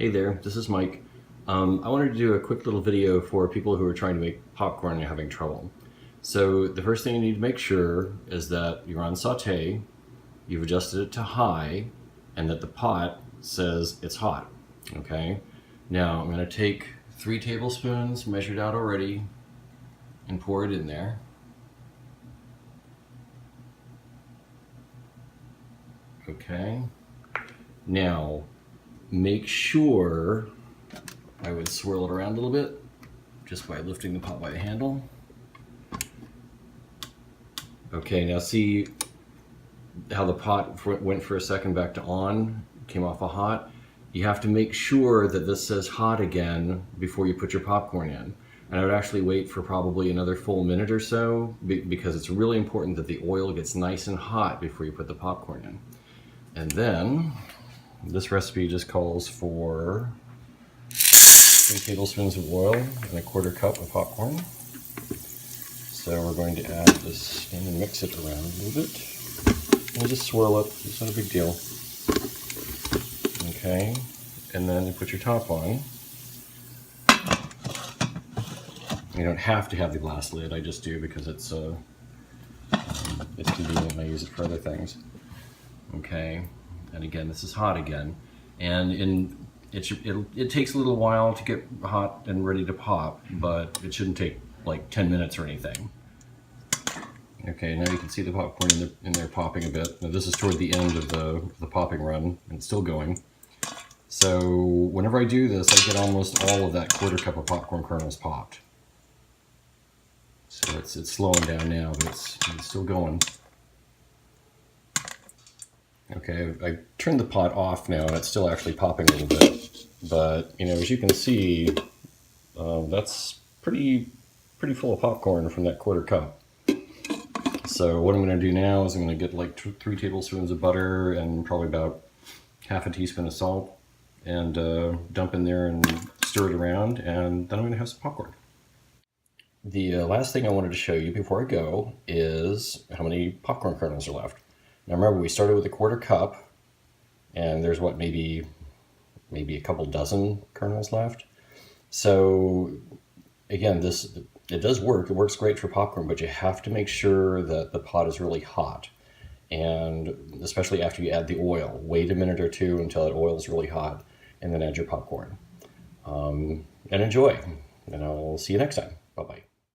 Hey there, this is Mike. I wanted to do a quick little video for people who are trying to make popcorn and having trouble. So the first thing you need to make sure is that you're on saute, you've adjusted it to high, and that the pot says it's hot. Okay? Now I'm going to take 3 tablespoons measured out already and pour it in there. Okay. Now make sure, I would swirl it around a little bit just by lifting the pot by the handle. Okay, now see how the pot went for a second back to on, came off of hot? You have to make sure that this says hot again before you put your popcorn in. And I would actually wait for probably another full minute or so because it's really important that the oil gets nice and hot before you put the popcorn in. And then this recipe just calls for 3 tablespoons of oil and a 1/4 cup of popcorn. So we're going to add this and mix it around a little bit. We'll just swirl it, it's not a big deal. Okay, and then you put your top on. You don't have to have the glass lid, I just do because it's convenient and I use it for other things. Okay, and again, this is hot again. And it takes a little while to get hot and ready to pop, but it shouldn't take like 10 minutes or anything. Okay, now you can see the popcorn in there popping a bit. Now this is toward the end of the popping run, and it's still going. So whenever I do this, I get almost all of that 1/4 cup of popcorn kernels popped. So it's slowing down now, but it's still going. Okay, I turned the pot off now, and it's still actually popping a little bit. But you know, as you can see, that's pretty full of popcorn from that 1/4 cup. So what I'm going to do now is I'm going to get like 3 tablespoons of butter and probably about half a teaspoon of salt, and dump in there and stir it around, and then I'm going to have some popcorn. The last thing I wanted to show you before I go is how many popcorn kernels are left. Now remember, we started with a 1/4 cup, and there's what, maybe a couple dozen kernels left. So again, it does work. It works great for popcorn, but you have to make sure that the pot is really hot. And especially after you add the oil, wait a minute or two until that oil is really hot, and then add your popcorn. And enjoy. And I'll see you next time. Bye-bye.